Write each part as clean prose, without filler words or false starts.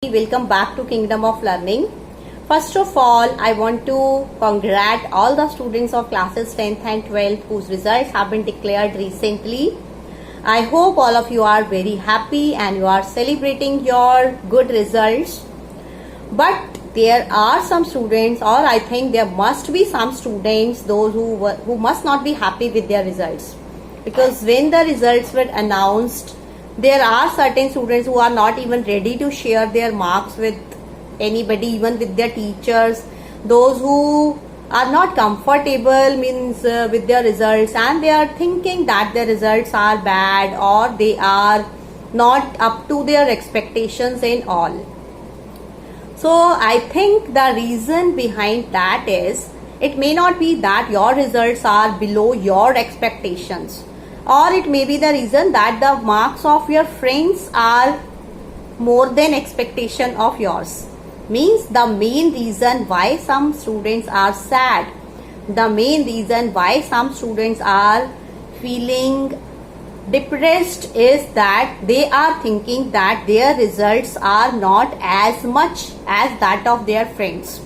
Welcome back to Kingdom of Learning. First of all, I want to congratulate all the students of classes 10th and 12th whose results have been declared recently. I hope all of you are very happy and you are celebrating your good results. But there are some students, or I think there must be some students, those who must not be happy with their results, because when the results were announced, there are certain students who are not even ready to share their marks with anybody, even with their teachers. Those who are not comfortable with their results, and they are thinking that their results are bad or they are not up to their expectations and all. So I think the reason behind that is, it may not be that your results are below your expectations, or it may be the reason that the marks of your friends are more than expectation of yours. Means the main reason why some students are sad, the main reason why some students are feeling depressed is that they are thinking that their results are not as much as that of their friends.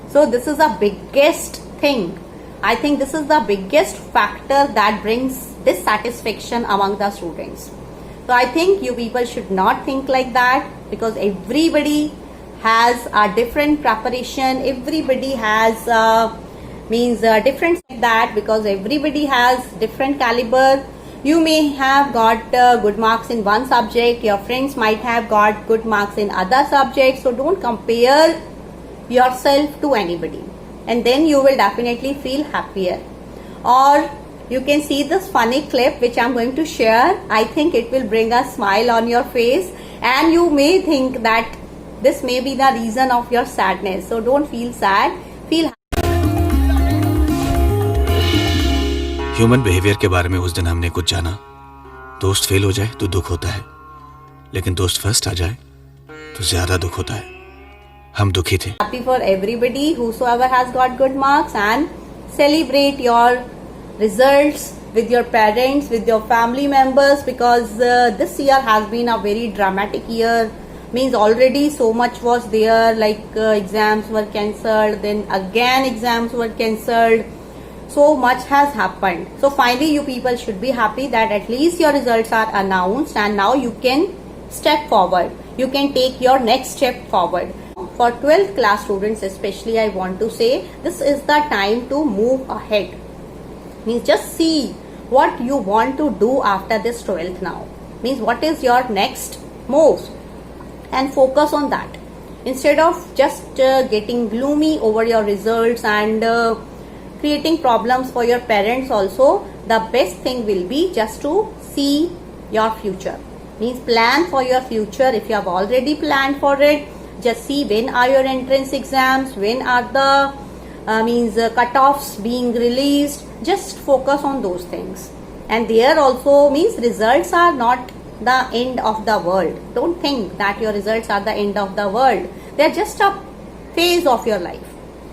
So this is the biggest thing. I think this is the biggest factor that brings dissatisfaction among the students. So I think you people should not think like that, because everybody has a different preparation, everybody has different like that, because everybody has different caliber. You may have got good marks in one subject, your friends might have got good marks in other subjects. So don't compare yourself to anybody, and then you will definitely feel happier. Or you can see this funny clip which I'm going to share. I think it will bring a smile on your face, and you may think that this may be the reason of your sadness. So don't feel sad, feel happy. Human behaviour के बारे में उस दिन हमने कुछ जाना। दोस्त fail हो जाए तो दुख होता है, लेकिन दोस्त फर्स्ट आ जाए तो ज्यादा दुख होता है। हम दुखी थे। Happy for everybody whosoever has got good marks, and celebrate your results with your parents, with your family members, because this year has been a very dramatic year. Means already so much was there, like exams were cancelled, then again exams were cancelled. So much has happened. So finally you people should be happy that at least your results are announced, and now you can step forward. You can take your next step forward. For 12th class students especially, I want to say this is the time to move ahead. Means just see what you want to do after this 12th now. Means what is your next move, and focus on that. Instead of just getting gloomy over your results and creating problems for your parents also, the best thing will be just to see your future. Means plan for your future. If you have already planned for it, just see when are your entrance exams, when are the cutoffs being released. Just focus on those things. And there also means results are not the end of the world. Don't think that your results are the end of the world. They are just a phase of your life,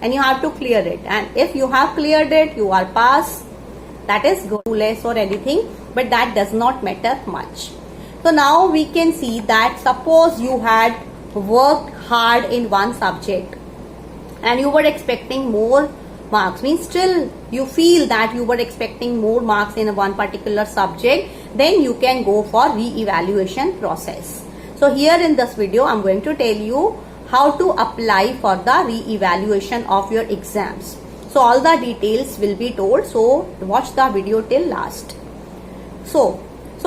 and you have to clear it. And if you have cleared it, you are passed. That is good, less or anything, but that does not matter much. So now we can see that suppose you had worked hard in one subject and you were expecting more marks, means still you feel that you were expecting more marks in one particular subject, then you can go for re-evaluation process. So here in this video I'm going to tell you how to apply for the re-evaluation of your exams. So all the details will be told, so watch the video till last. So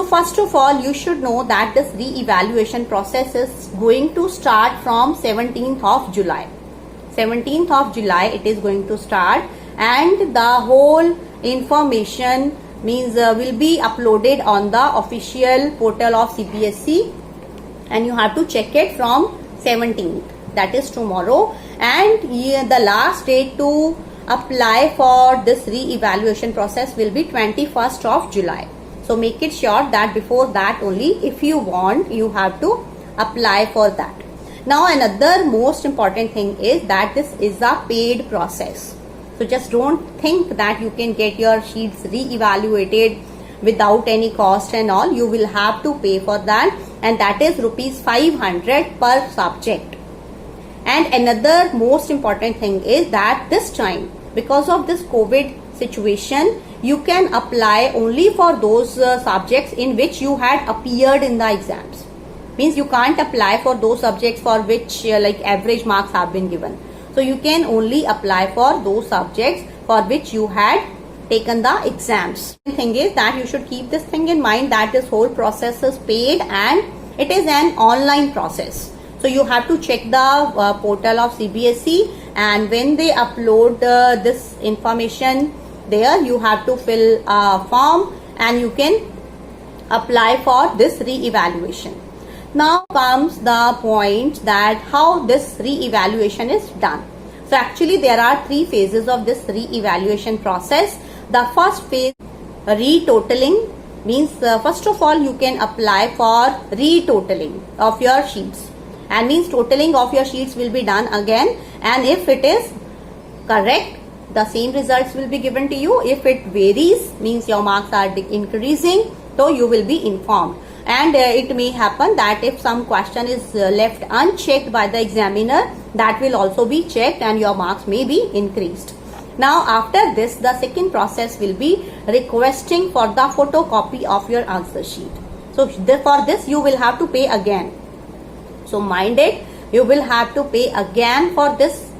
first of all, you should know that this re-evaluation process is going to start from 17th of July. 17th of July it is going to start, and the whole information will be uploaded on the official portal of CBSE, and you have to check it from 17th, that is tomorrow. And the last date to apply for this re-evaluation process will be 21st of July. So make it sure that before that only, if you want, you have to apply for that. Now another most important thing is that this is a paid process. So just don't think that you can get your sheets re-evaluated without any cost and all. You will have to pay for that. and that is rupees 500 per subject. And another most important thing is that this time, because of this COVID situation, you can apply only for those subjects in which you had appeared in the exams. Means you can't apply for those subjects for which like average marks have been given. So you can only apply for those subjects for which you had taken the exams. The thing is that you should keep this thing in mind, that this whole process is paid and it is an online process. So you have to check the portal of CBSE, and when they upload this information there, you have to fill a form and you can apply for this re-evaluation. Now comes the point that how this re-evaluation is done. So actually there are 3 phases of this re-evaluation process. The first phase, retotaling, means first of all you can apply for retotaling of your sheets, and means totaling of your sheets will be done again, and if it is correct, the same results will be given to you. If it varies, means your marks are increasing, so you will be informed. And it may happen that if some question is left unchecked by the examiner, that will also be checked and your marks may be increased. Now after this, the second process will be requesting for the photocopy of your answer sheet. So for this you will have to pay again. So mind it, you will have to pay again for this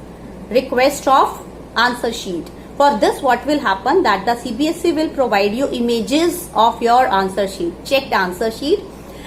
request of answer sheet. For this, what will happen, that the CBSE will provide you images of your answer sheet, checked answer sheet,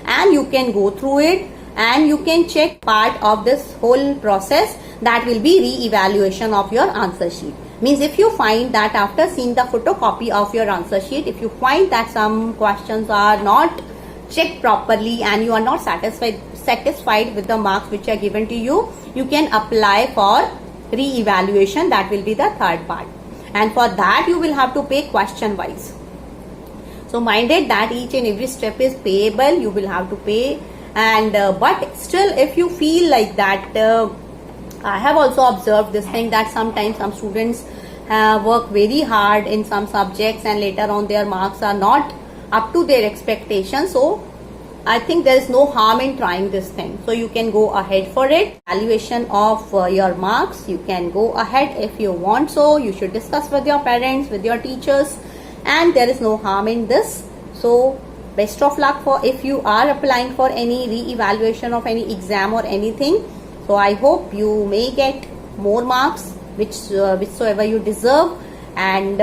and you can go through it and you can check part of this whole process, that will be re-evaluation of your answer sheet. Means if you find that after seeing the photocopy of your answer sheet, if you find that some questions are not checked properly and you are not satisfied with the marks which are given to you, you can apply for re-evaluation. That will be the third part, and for that you will have to pay question wise. So mind it that each and every step is payable, you will have to pay. And but still, if you feel like that, I have also observed this thing, that sometimes some students work very hard in some subjects and later on their marks are not up to their expectations. So I think there is no harm in trying this thing. So you can go ahead for it. Evaluation of your marks, you can go ahead if you want. So you should discuss with your parents, with your teachers, and there is no harm in this. So best of luck for if you are applying for any re-evaluation of any exam or anything. So I hope you may get more marks whichsoever you deserve, and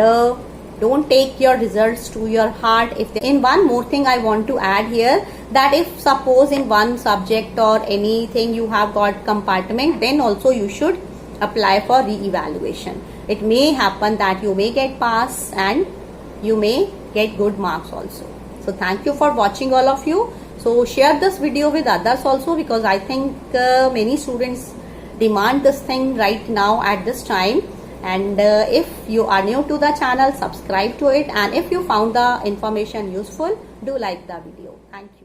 don't take your results to your heart. In one more thing I want to add here, that if suppose in one subject or anything you have got compartment, then also you should apply for re-evaluation. It may happen that you may get pass and you may get good marks also. So thank you for watching, all of you. So share this video with others also, because I think many students demand this thing right now at this time. And if you are new to the channel, subscribe to it, and if you found the information useful, do like the video. Thank you.